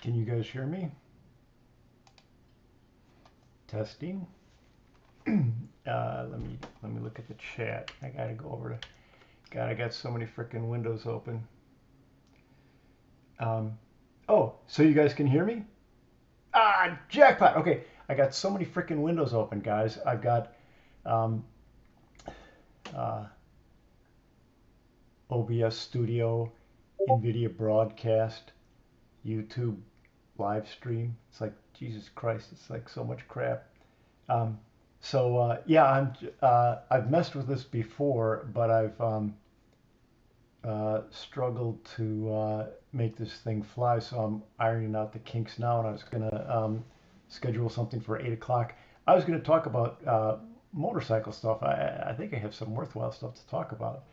Can you guys hear me? Testing. Let me look at the chat. I gotta go over to. God, I got so many freaking windows open. Um, oh, so you guys can hear me? Ah, jackpot. Okay, I got so many freaking windows open, guys. I've got um, uh, OBS Studio, NVIDIA Broadcast, YouTube live stream. It's like Jesus Christ. It's like so much crap. Um, yeah, I've messed with this before, but I've struggled to make this thing fly. So I'm ironing out the kinks now, and I was gonna schedule something for 8 o'clock. I was gonna talk about motorcycle stuff. I think I have some worthwhile stuff to talk about.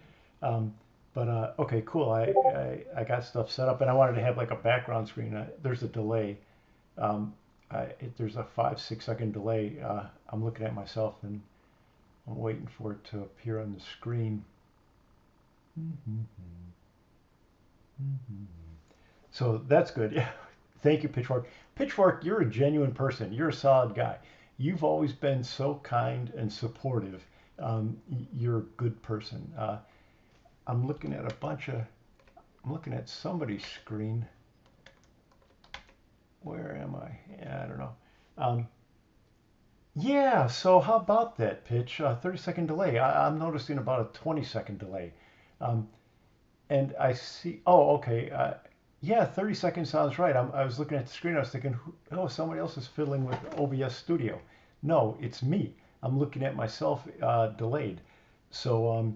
Um, but okay, cool. I got stuff set up, and I wanted to have like a background screen. There's a delay. Um, there's a 5-6 second delay. I'm looking at myself and I'm waiting for it to appear on the screen. So that's good. Yeah. Thank you, Pitchfork. Pitchfork, you're a genuine person. You're a solid guy. You've always been so kind and supportive. You're a good person. I'm looking at a bunch of, I'm looking at somebody's screen. Where am I? Yeah, I don't know. Um, Yeah, so how about that pitch? 30-second delay. I'm noticing about a 20-second delay. Um, and I see, oh, okay. Yeah, 30 seconds sounds right. I was looking at the screen. I was thinking, oh, somebody else is fiddling with OBS Studio. No, it's me. I'm looking at myself delayed. So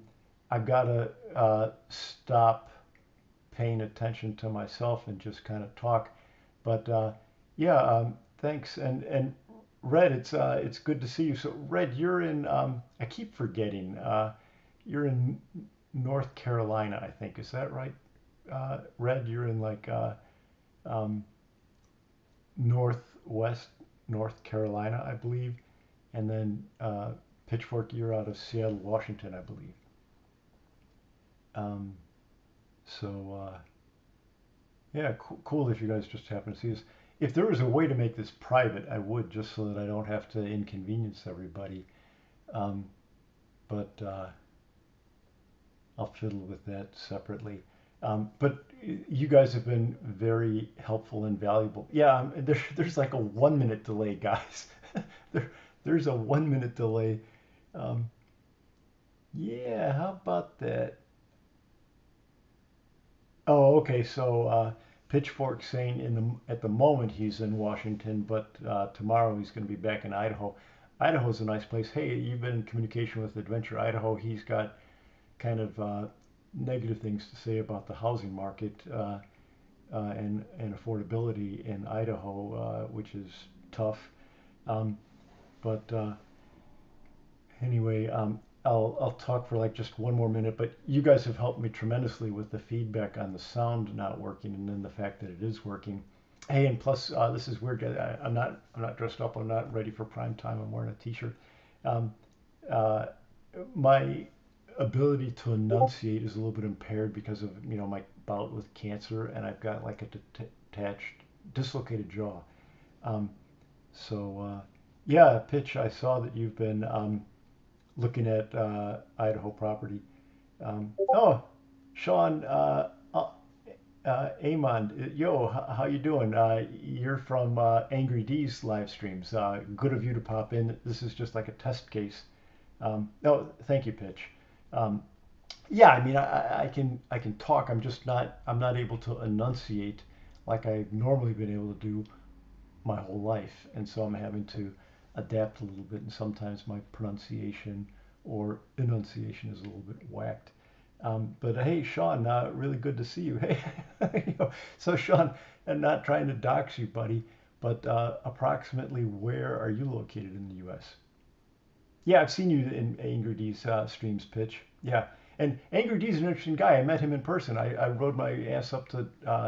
I've got to stop paying attention to myself and just kind of talk. But yeah, thanks. And Red, it's good to see you. So Red, you're in. I keep forgetting. You're in North Carolina, I think. Is that right? Red, you're in like um, northwest North Carolina, I believe, and then Pitchfork, you're out of Seattle, Washington, I believe. Um, so yeah, cool if you guys just happen to see this. If there was a way to make this private, I would, just so that I don't have to inconvenience everybody. Um, but I'll fiddle with that separately. But you guys have been very helpful and valuable. Yeah, there's like a 1 minute delay, guys. there, there's a 1 minute delay. Um, yeah, how about that? Oh, okay. So Pitchfork saying at the moment he's in Washington, but tomorrow he's going to be back in Idaho. Idaho's a nice place. Hey, you've been in communication with Adventure Idaho. He's got kind of negative things to say about the housing market and affordability in Idaho, which is tough. Um, but anyway, I'll talk for like just one more minute. But you guys have helped me tremendously with the feedback on the sound not working, and then the fact that it is working. Hey, and plus, this is weird. I'm not dressed up. I'm not ready for prime time. I'm wearing a t-shirt. Um, uh, my ability to enunciate is a little bit impaired because of my bout with cancer, and I've got like a detached, dislocated jaw. Um, yeah, Pitch. I saw that you've been looking at Idaho property. Oh, Sean, Amon, yo, how you doing? You're from Angry D's live streams. Good of you to pop in. This is just like a test case. No, thank you, Pitch. Um, yeah, I mean, I can talk. I'm not able to enunciate like I've normally been able to do my whole life, and so I'm having to adapt a little bit, and sometimes my pronunciation or enunciation is a little bit whacked. But hey, Sean, really good to see you. Hey, so Sean, and not trying to dox you, buddy, but approximately where are you located in the U.S.? Yeah, I've seen you in Angry D's streams, Pitch. Yeah, and Angry D's an interesting guy. I met him in person. I rode my ass up to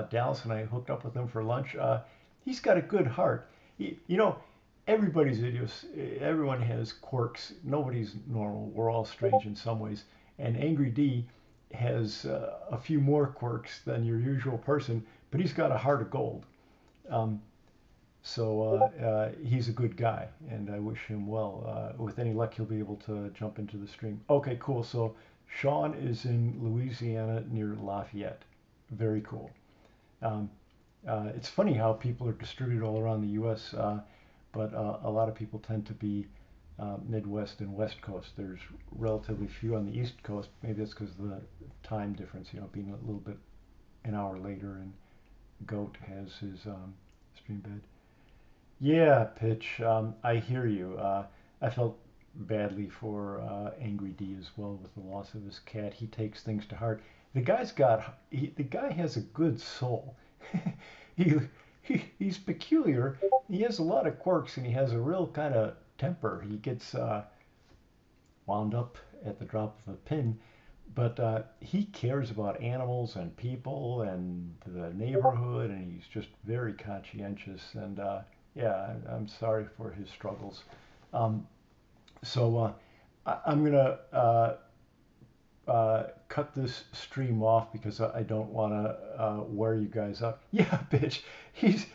Dallas and I hooked up with him for lunch. He's got a good heart. Everybody's idiots. Everyone has quirks. Nobody's normal. We're all strange in some ways. And Angry D has a few more quirks than your usual person, but he's got a heart of gold. Um, so he's a good guy, and I wish him well. With any luck, he'll be able to jump into the stream. Okay, cool. So Sean is in Louisiana near Lafayette. Very cool. Um, it's funny how people are distributed all around the U.S., but a lot of people tend to be Midwest and West Coast. There's relatively few on the East Coast. Maybe that's because of the time difference, being a little bit an hour later, and Goat has his stream bed. Yeah, Pitch, I hear you. I felt badly for Angry D as well with the loss of his cat. He takes things to heart. The guy has a good soul. he, he's peculiar. He has a lot of quirks, and he has a real kind of temper. He gets wound up at the drop of a pin, but he cares about animals and people and the neighborhood, and he's just very conscientious. And yeah, I'm sorry for his struggles. Um, so I'm gonna cut this stream off because I don't want to wear you guys out. Yeah, bitch, he's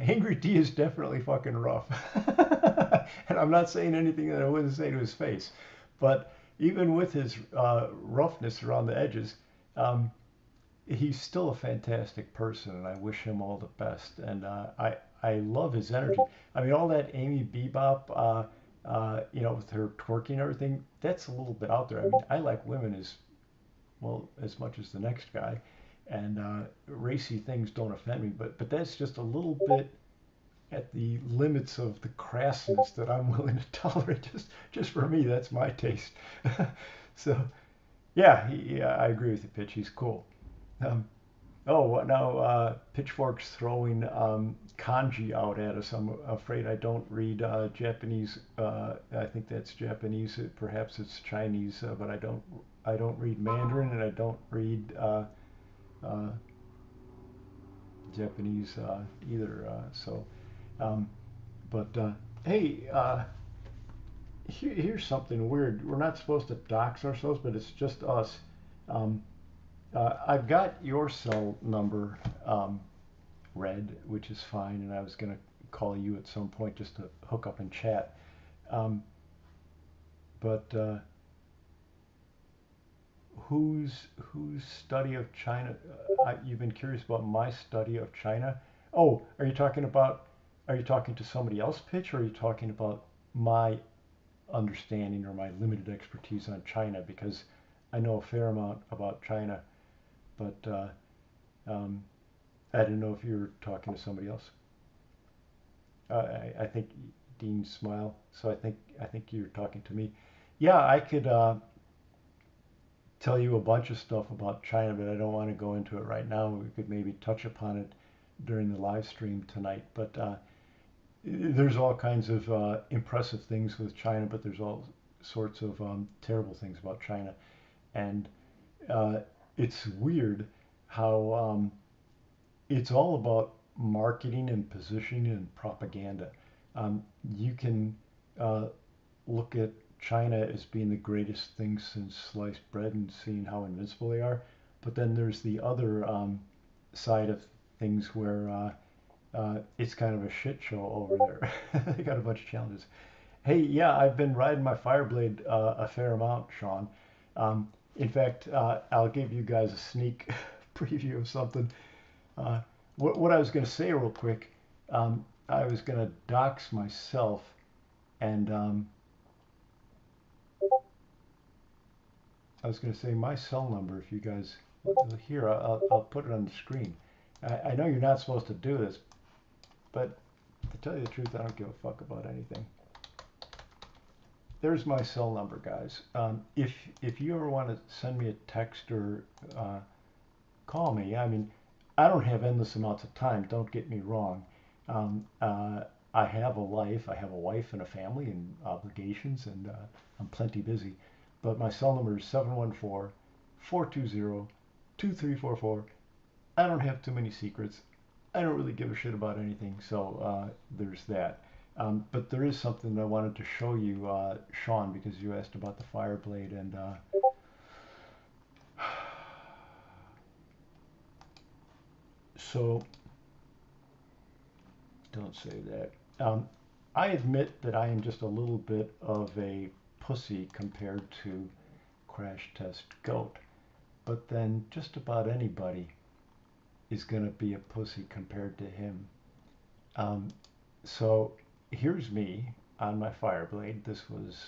Angry D is definitely fucking rough. And I'm not saying anything that I wouldn't say to his face. But even with his roughness around the edges, um, he's still a fantastic person, and I wish him all the best. And I love his energy. I mean, all that Amy Bebop, with her twerking and everything, that's a little bit out there. I mean, I like women as well as much as the next guy, and racy things don't offend me. But that's just a little bit at the limits of the crassness that I'm willing to tolerate. Just for me, that's my taste. So yeah, yeah, I agree with you, Pitch. He's cool. Um, oh, now Pitchfork's throwing kanji out at us. I'm afraid I don't read Japanese. I think that's Japanese. Perhaps it's Chinese, but I don't read Mandarin, and I don't read uh, Japanese either. Um, but hey, here's something weird. We're not supposed to dox ourselves, but it's just us. Um, I've got your cell number read, which is fine, and I was going to call you at some point just to hook up and chat. Um, but whose study of China? You've been curious about my study of China. Oh, are you talking about? Are you talking to somebody else, Pitch, or are you talking about my understanding or my limited expertise on China? Because I know a fair amount about China, but um, I didn't know if you were talking to somebody else. I think Dean smiled, so I think you're talking to me. Yeah, I could tell you a bunch of stuff about China, but I don't want to go into it right now. We could maybe touch upon it during the live stream tonight. But there's all kinds of impressive things with China, but there's all sorts of terrible things about China. And uh, it's weird how it's all about marketing and positioning and propaganda. You can uh, look at China as being the greatest thing since sliced bread and seeing how invincible they are. But then there's the other side of things where it's kind of a shit show over there. They got a bunch of challenges. Hey, yeah, I've been riding my Fireblade a fair amount, Sean. In fact, I'll give you guys a sneak preview of something. Uh, what I was going to say real quick, I was going to dox myself, and I was going to say my cell number. If you guys here, I'll put it on the screen. I know you're not supposed to do this, but to tell you the truth, I don't give a fuck about anything. There's my cell number, guys. If you ever want to send me a text or call me, I mean, I don't have endless amounts of time. Don't get me wrong. Um, uh, I have a life. I have a wife and a family and obligations, and I'm plenty busy. But my cell number is 714-420-2344. I don't have too many secrets. I don't really give a shit about anything, so there's that. But there is something I wanted to show you, Sean, because you asked about the Fireblade, and so don't say that. I admit that I am just a little bit of a pussy compared to Crash Test Goat, but then just about anybody is going to be a pussy compared to him. Um, so here's me on my Fireblade. This was,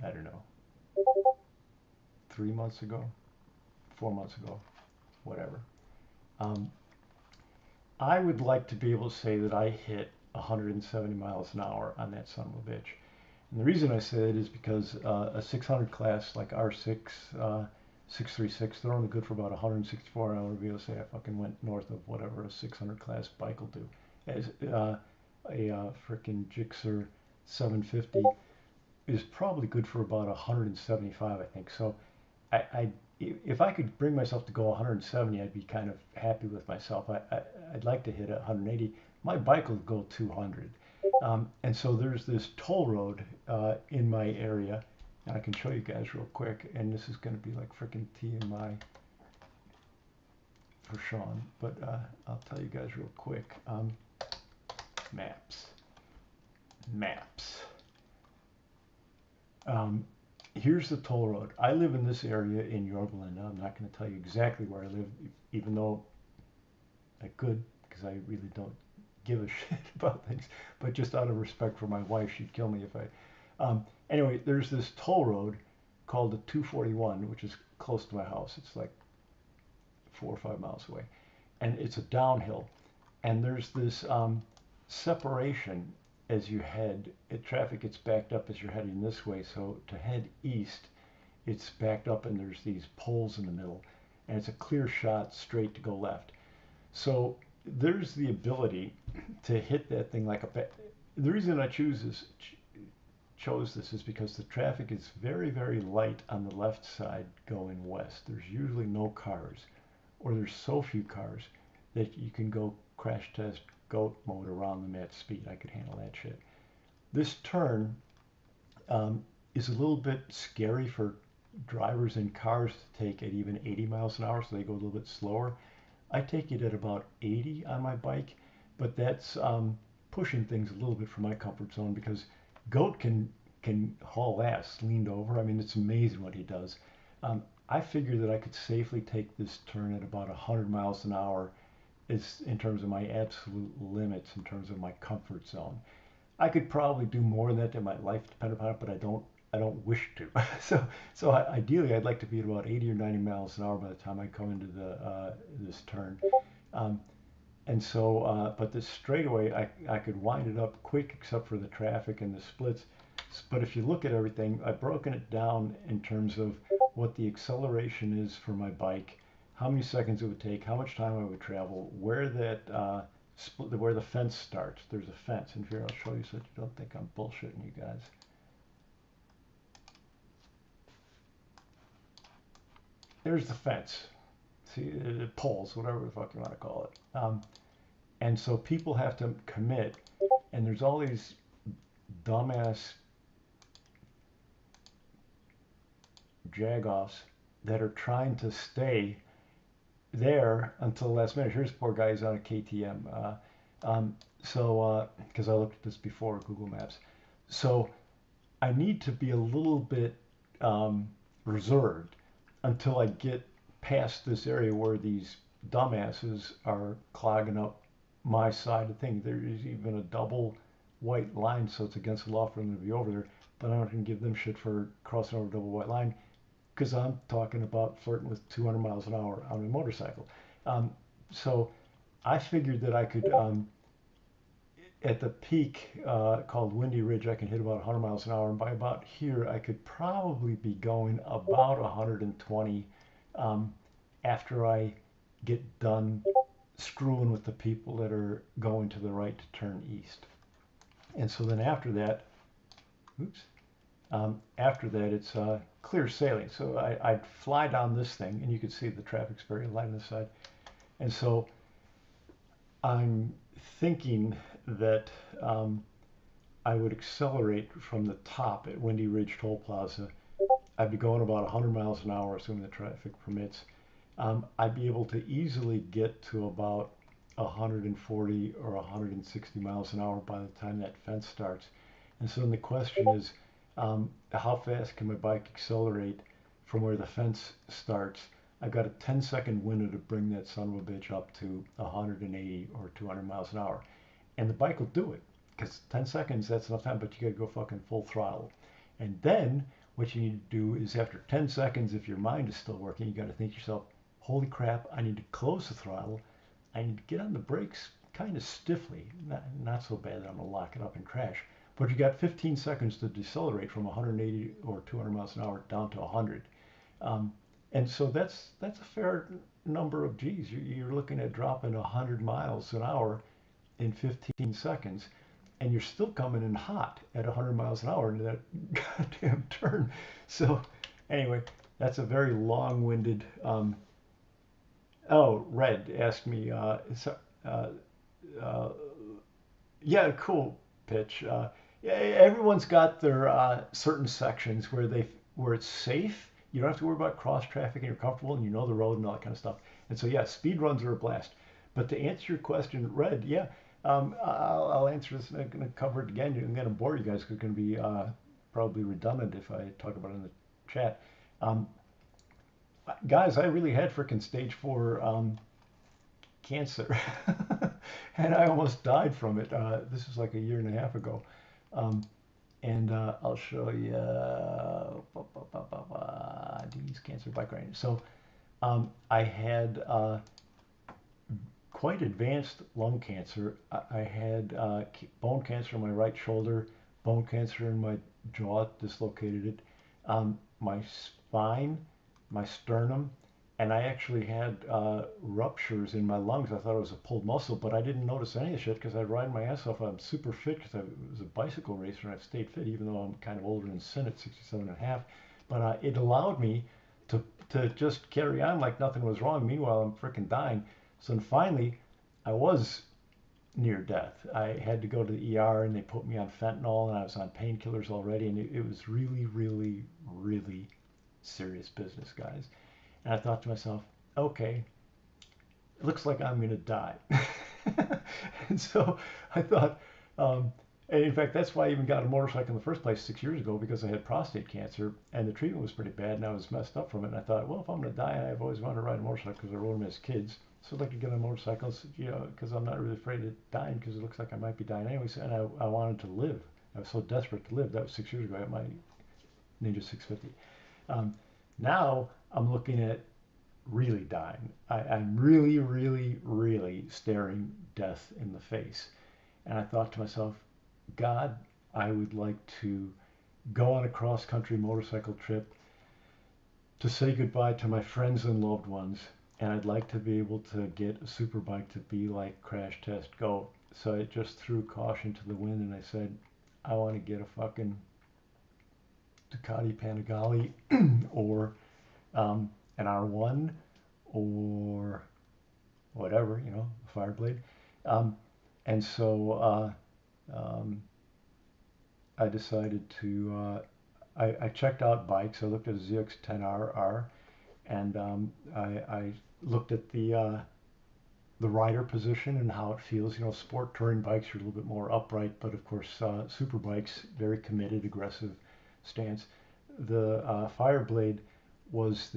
I don't know, 3 months ago, 4 months ago, whatever. Um, I would like to be able to say that I hit 170 miles an hour on that son of a bitch. And the reason I say it is because a 600 class like R6, 636, they're only good for about 164. I want to be able to say I fucking went north of whatever a 600 class bike will do. As a freaking Gixxer 750 is probably good for about 175, I think. So if I could bring myself to go 170, I'd be kind of happy with myself. I'd like to hit 180. My bike will go 200. And so there's this toll road in my area, and I can show you guys real quick. And this is going to be like freaking TMI for Sean, but I'll tell you guys real quick. Maps. Maps. Here's the toll road. I live in this area in Yorba Linda. I'm not going to tell you exactly where I live, even though I could, because I really don't give a shit about things. But just out of respect for my wife, she'd kill me if I. Anyway, there's this toll road called the 241, which is close to my house. It's like 4 or 5 miles away, and it's a downhill. And there's this separation as you head. Traffic gets backed up as you're heading this way. So to head east, it's backed up, and there's these poles in the middle, and it's a clear shot straight to go left. So there's the ability to hit that thing like a. The reason I chose this is because the traffic is very, very light on the left side going west. There's usually no cars, or there's so few cars that you can go crash test goat mode around them at speed. I could handle that shit. This turn is a little bit scary for drivers in cars to take at even 80 miles an hour, so they go a little bit slower. I take it at about 80 on my bike, but that's pushing things a little bit from my comfort zone because Goat can haul ass leaned over. I mean, it's amazing what he does. I figure that I could safely take this turn at about 100 miles an hour is in terms of my absolute limits, in terms of my comfort zone. I could probably do more than that my life depend upon it, but I don't wish to. so ideally, I'd like to be at about 80 or 90 miles an hour by the time I come into this turn. And so, but this straightaway, I could wind it up quick, except for the traffic and the splits. But if you look at everything, I've broken it down in terms of what the acceleration is for my bike, how many seconds it would take, how much time I would travel, where that where the fence starts. There's a fence, and here I'll show you so that you don't think I'm bullshitting you guys. There's the fence. See, the poles, whatever the fuck you want to call it. And so people have to commit, and there's all these dumbass jagoffs that are trying to stay there until the last minute. Here's poor guy, he's on a KTM. Because I looked at this before Google Maps. So I need to be a little bit reserved until I get past this area where these dumbasses are clogging up my side of the thing. There is even a double white line, so it's against the law for them to be over there. But I'm not going to give them shit for crossing over a double white line because I'm talking about flirting with 200 miles an hour on a motorcycle. So I figured that I could, at the peak called Windy Ridge, I can hit about 100 miles an hour. And by about here, I could probably be going about 120 after I get done screwing with the people that are going to the right to turn east. And so then after that, it's clear sailing. So I'd fly down this thing, and you can see the traffic's very light on this side. And so I'm thinking that I would accelerate from the top at Windy Ridge Toll Plaza. I'd be going about 100 miles an hour, assuming the traffic permits. I'd be able to easily get to about 140 or 160 miles an hour by the time that fence starts. And so then the question is, how fast can my bike accelerate from where the fence starts? I've got a 10-second window to bring that son of a bitch up to 180 or 200 miles an hour. And the bike will do it because 10 seconds, that's enough time, but you got to go fucking full throttle. And then what you need to do is after 10 seconds, if your mind is still working, you got to think to yourself, holy crap, I need to close the throttle. I need to get on the brakes kind of stiffly, not so bad that I'm going to lock it up and crash. But you got 15 seconds to decelerate from 180 or 200 miles an hour down to 100. Um, and so that's a fair number of G's. You're looking at dropping 100 miles an hour in 15 seconds, and you're still coming in hot at 100 miles an hour into that goddamn turn. So anyway, that's a very long-winded. Oh, Red asked me. Uh, uh, yeah, cool pitch. Yeah, everyone's got their certain sections where it's safe. You don't have to worry about cross traffic, and you're comfortable, and you know the road and all that kind of stuff. And so, yeah, speed runs are a blast. But to answer your question, Red, yeah, I'll answer this. I'm going to cover it again. I'm going to bore you guys because it's going to be probably redundant if I talk about it in the chat. Um, Guys, I really had freaking stage four cancer, and I almost died from it. This was like a year and a half ago. Um, and I'll show you these cancer bike riding. So I had quite advanced lung cancer. I had bone cancer in my right shoulder, bone cancer in my jaw, dislocated it, my spine, my sternum, and I actually had ruptures in my lungs. I thought it was a pulled muscle, but I didn't notice any of the shit because I'd ride my ass off. I'm super fit because I was a bicycle racer and I've stayed fit even though I'm kind of older than sin at 67 and a half. But it allowed me to just carry on like nothing was wrong. Meanwhile, I'm freaking dying. So then finally, I was near death. I had to go to the ER and they put me on fentanyl and I was on painkillers already. And it was really, really, really serious business, guys. And I thought to myself, okay, it looks like I'm going to die. And so I thought, um, and in fact, that's why I even got a motorcycle in the first place 6 years ago because I had prostate cancer and the treatment was pretty bad and I was messed up from it. And I thought, well, if I'm going to die, I've always wanted to ride a motorcycle because I rode them as kids. So I'd like to get on motorcycles, you know, because I'm not really afraid of dying because it looks like I might be dying anyways. And I wanted to live. I was so desperate to live. That was 6 years ago. I had my Ninja 650. Um, Now I'm looking at really dying. I'm really, really, really staring death in the face. And I thought to myself, God, I would like to go on a cross country motorcycle trip to say goodbye to my friends and loved ones. And I'd like to be able to get a super bike to be like Crash Test Go. So I just threw caution to the wind and I said, I want to get a fucking Ducati Panigale or an R1 or whatever, you know, a Fireblade. Um, and so um, I decided to, I checked out bikes. I looked at a ZX10RR and I looked at the rider position and how it feels. You know, sport touring bikes are a little bit more upright, but of course, super bikes, very committed, aggressive stance. The Fireblade was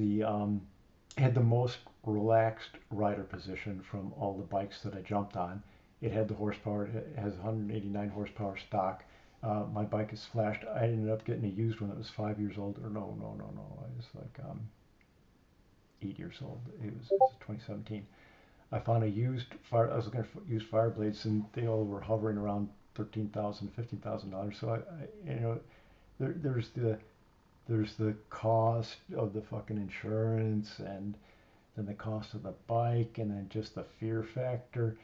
had the most relaxed rider position from all the bikes that I jumped on. It had the horsepower. It has 189 horsepower stock. My bike is flashed. I ended up getting a used one that was 5 years old. Or no. I was like 8 years old. It was 2017. I found a used fire. I was looking for used fire blades, and they all were hovering around $13,000, $15,000. So you know, there's the cost of the fucking insurance, and then the cost of the bike, and then just the fear factor.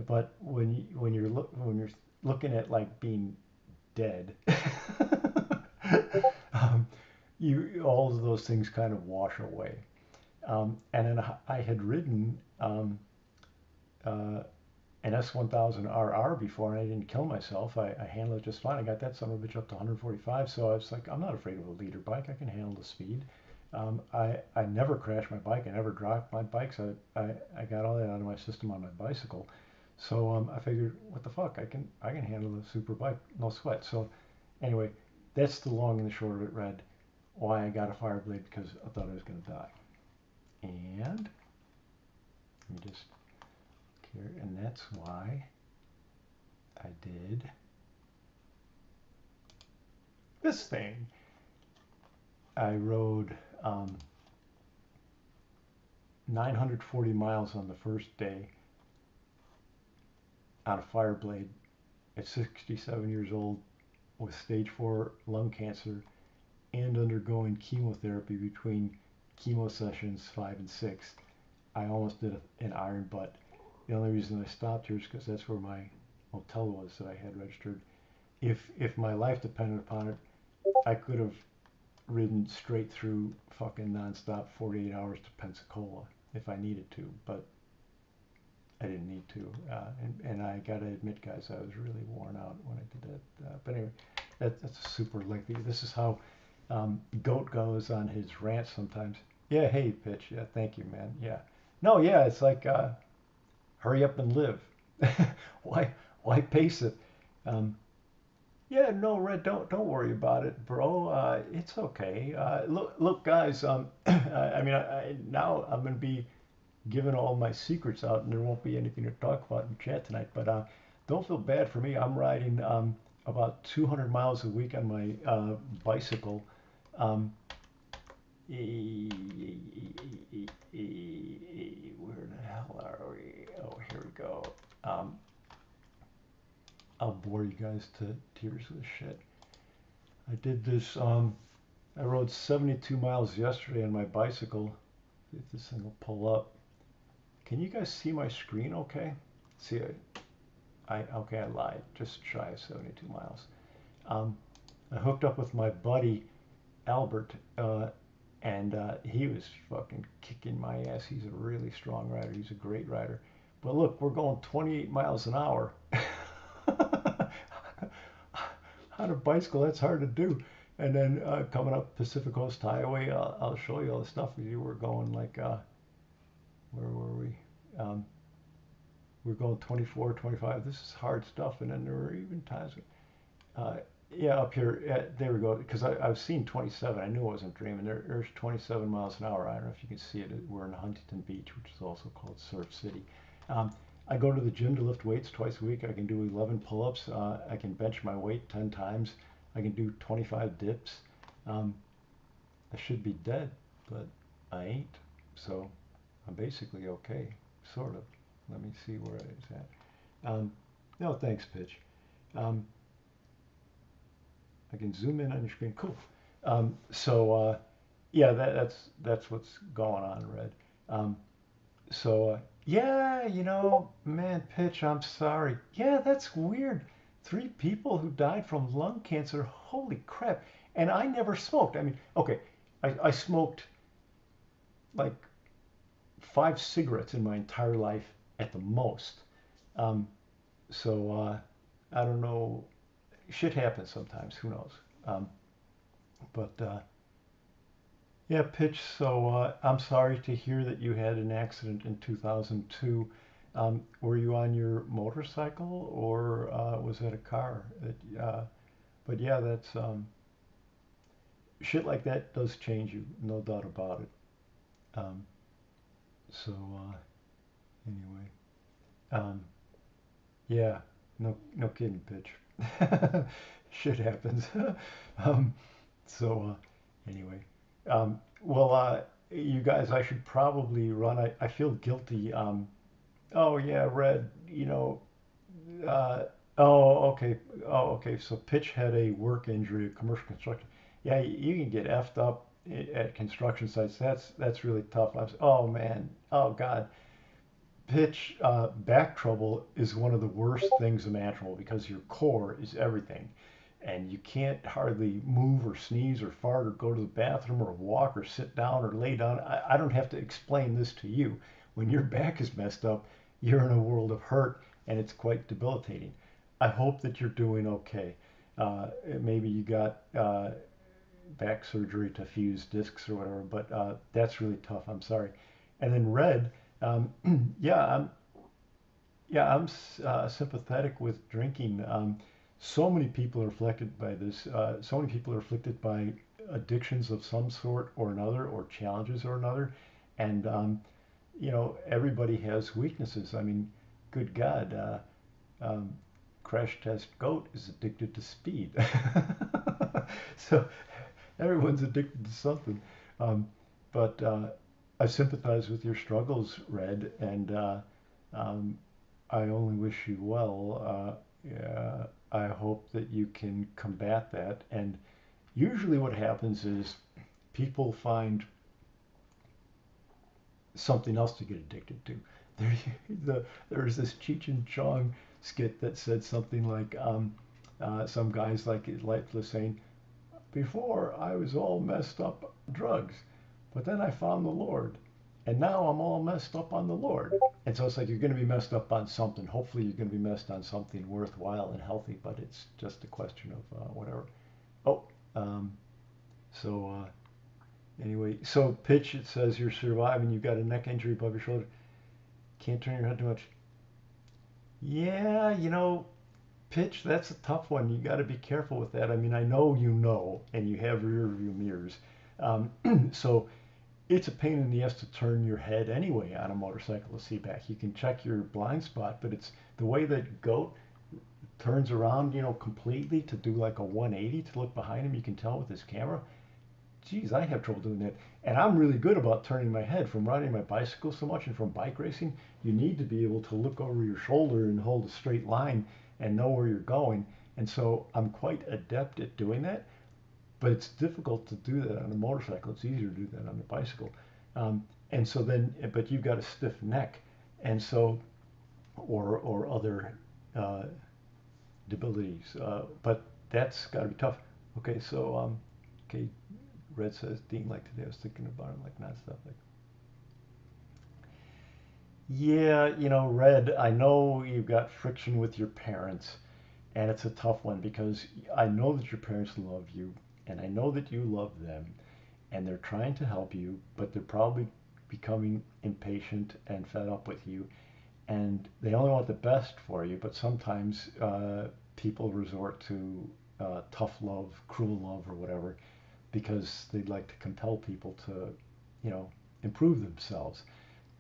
But when you're looking at like being dead, um, you all of those things kind of wash away. And then I had ridden uh, an S1000RR before, and I didn't kill myself. I handled it just fine. I got that son of a bitch up to 145, so I was like, I'm not afraid of a leader bike. I can handle the speed. I never crash my bike. I never drive my bikes. I got all that out of my system on my bicycle. So I figured, what the fuck? I can handle a super bike, no sweat. So anyway, that's the long and the short of it, Red. Why I got a Fireblade, because I thought I was gonna die. And let me just here, and that's why I did this thing. I rode 940 miles on the first day on a Fireblade at 67 years old with stage 4 lung cancer and undergoing chemotherapy between chemo sessions 5 and 6. I almost did an iron butt. The only reason I stopped here is because that's where my hotel was that I had registered. If my life depended upon it, I could have ridden straight through fucking nonstop 48 hours to Pensacola if I needed to, but I didn't need to. And I gotta admit, guys, I was really worn out when I did that. But anyway, that's super lengthy. This is how Goat goes on his rants sometimes. Yeah, hey, Pitch. Yeah, thank you, man. Yeah. No, yeah, it's like hurry up and live. why why pace it? Um, yeah, no, Red, don't worry about it, bro. It's okay. Look, guys. I mean, now I'm gonna be giving all my secrets out, and there won't be anything to talk about in chat tonight. But don't feel bad for me. I'm riding about 200 miles a week on my bicycle. Um, where the hell are we? Oh, here we go. Um, I'll bore you guys to tears with shit. I did this. I rode 72 miles yesterday on my bicycle. If this thing will pull up. Can you guys see my screen okay? See, okay, I lied. Just shy of 72 miles. Um, I hooked up with my buddy Albert, and he was fucking kicking my ass. He's a really strong rider. He's a great rider. But look, we're going 28 miles an hour on a bicycle. That's hard to do. And then coming up Pacific Coast Highway, I'll show you all the stuff. We were going like, where were we? Um, we were going 24, 25. This is hard stuff. And then there were even times, uh, yeah, up here, there we go. Because I've seen 27. I knew I wasn't dreaming. There's 27 miles an hour. I don't know if you can see it. We're in Huntington Beach, which is also called Surf City. Um, I go to the gym to lift weights twice a week. I can do 11 pull-ups. I can bench my weight 10 times. I can do 25 dips. Um, I should be dead, but I ain't. So I'm basically okay, sort of. Let me see where it's at. No, thanks, Pitch. Um, I can zoom in on your screen. Cool. Yeah, that's what's going on, Red. Um, yeah, man, Pitch, I'm sorry. Yeah, that's weird. 3 people who died from lung cancer. Holy crap! And I never smoked. I mean, okay, I smoked like 5 cigarettes in my entire life at the most. Um, so I don't know. Shit happens sometimes. Who knows? Um, but yeah, Pitch. So I'm sorry to hear that you had an accident in 2002. Were you on your motorcycle or was that a car? But yeah, that's shit like that does change you, no doubt about it. Um, so anyway, um, yeah, no kidding, Pitch. Shit happens. um, anyway, well, you guys, I should probably run. I feel guilty. Oh yeah, Red. Uh, oh okay. Oh okay. So Pitch had a work injury, a commercial construction. Yeah, you can get effed up at construction sites. That's really tough. Oh man. Oh God. Pitch back trouble is one of the worst things imaginable because your core is everything. And you can't hardly move or sneeze or fart or go to the bathroom or walk or sit down or lay down. I don't have to explain this to you. When your back is messed up, you're in a world of hurt and it's quite debilitating. I hope that you're doing okay. Maybe you got back surgery to fuse discs or whatever, but that's really tough. I'm sorry. And then Red, um, yeah, I'm sympathetic with drinking. So many people are afflicted by this. So many people are afflicted by addictions of some sort or another, or challenges or another, and everybody has weaknesses. I mean, good God, um, Crash Test Goat is addicted to speed. So everyone's addicted to something. Um, but I sympathize with your struggles, Red, and um, I only wish you well. Yeah, I hope that you can combat that. And usually, what happens is people find something else to get addicted to. There, there's this Cheech and Chong skit that said something like, some guys like Lifeless saying, "Before I was all messed up on drugs, but then I found the Lord, and now I'm all messed up on the Lord." And so it's like you're going to be messed up on something. Hopefully, you're going to be messed on something worthwhile and healthy, but it's just a question of whatever. Oh, um, so anyway, so Pitch, it says you're surviving. You've got a neck injury above your shoulder. Can't turn your head too much. Yeah, Pitch, that's a tough one. You got to be careful with that. I mean, I know and you have rear view mirrors. Um, so it's a pain in the ass to turn your head anyway on a motorcycle to see back. You can check your blind spot, but it's the way that Goat turns around, completely to do like a 180 to look behind him. You can tell with his camera. Geez, I have trouble doing that. And I'm really good about turning my head from riding my bicycle so much and from bike racing. You need to be able to look over your shoulder and hold a straight line and know where you're going. And so I'm quite adept at doing that, but it's difficult to do that on a motorcycle. It's easier to do that on a bicycle. And so then, but you've got a stiff neck, and so, or other uh, debilities. But that's got to be tough. Okay, so okay, Red says, Dean, like today, I was thinking about it like nonstop. Like, yeah, Red, I know you've got friction with your parents, and it's a tough one because I know that your parents love you, and I know that you love them, and they're trying to help you, but they're probably becoming impatient and fed up with you, and they only want the best for you, but sometimes people resort to tough love, cruel love, or whatever, because they'd like to compel people to, you know, improve themselves.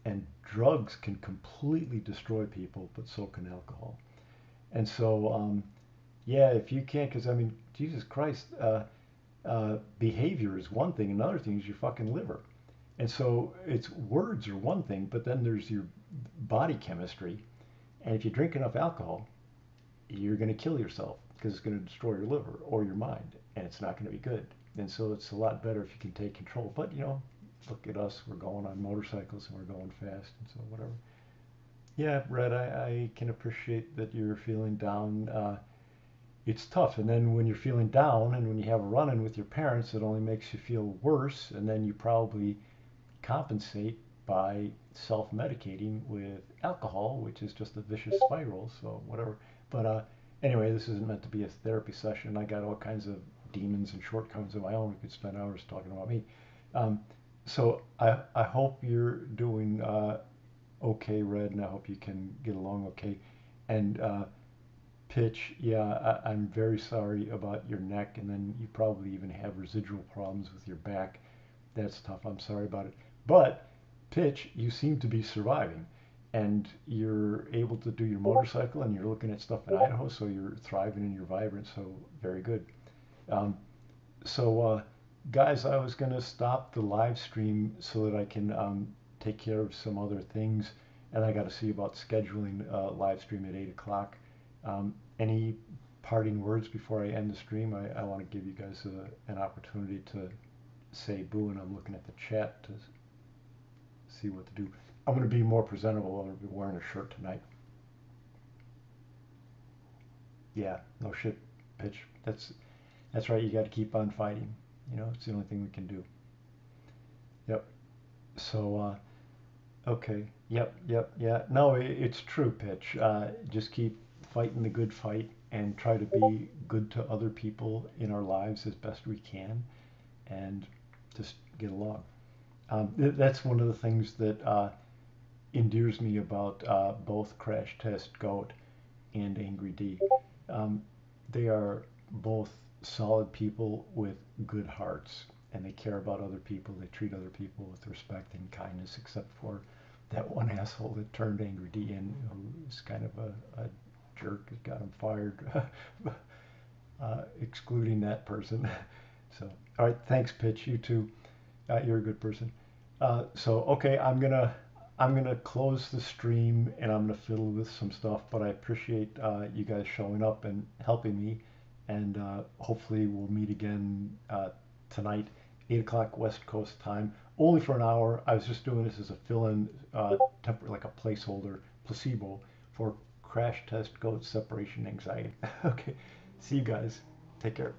And drugs can completely destroy people, but so can alcohol. And so, yeah, if you can't, because I mean, Jesus Christ, behavior is one thing. Another thing is your fucking liver. And so it's words are one thing, but then there's your body chemistry. And if you drink enough alcohol, you're going to kill yourself because it's going to destroy your liver or your mind, and it's not going to be good. And so it's a lot better if you can take control. But look at us, we're going on motorcycles and we're going fast, and so whatever. Yeah, Red, I can appreciate that you're feeling down. It's tough, and then when you're feeling down and when you have a run-in with your parents, it only makes you feel worse, and then you probably compensate by self-medicating with alcohol, which is just a vicious spiral. So whatever. But anyway, this isn't meant to be a therapy session. I got all kinds of demons and shortcomings of my own. We could spend hours talking about me. Um, so I hope you're doing okay, Red, and I hope you can get along okay. And Pitch, yeah, I'm very sorry about your neck, and then you probably even have residual problems with your back. That's tough. I'm sorry about it. But Pitch, you seem to be surviving, and you're able to do your motorcycle, and you're looking at stuff in Idaho, so you're thriving and you're vibrant. So very good. Um, so, guys, I was going to stop the live stream so that I can take care of some other things, and I got to see about scheduling live stream at 8 o'clock. Any parting words before I end the stream? I want to give you guys an opportunity to say boo, and I'm looking at the chat to see what to do. I'm going to be more presentable. I'm going to be wearing a shirt tonight. Yeah, no shit, Pitch. That's right. You got to keep on fighting. It's the only thing we can do. Yep. So, okay. Yep. Yep. Yeah. No, it's true, Pitch. Just keep fighting the good fight and try to be good to other people in our lives as best we can. and just get along. That's one of the things that endears me about both Crash Test Goat and Angry D. Um, they are both solid people with good hearts, and they care about other people. They treat other people with respect and kindness, except for that one asshole that turned Angry D in, who's kind of a jerk, that got him fired, excluding that person. So, all right, thanks, Pitch. You too. You're a good person. So okay, I'm gonna close the stream and I'm gonna fiddle with some stuff, but I appreciate you guys showing up and helping me, and hopefully we'll meet again tonight, 8 o'clock West Coast time, only for an hour. I was just doing this as a fill-in, like a placeholder placebo for Crash Test Goat Separation Anxiety. Okay, see you guys. Take care.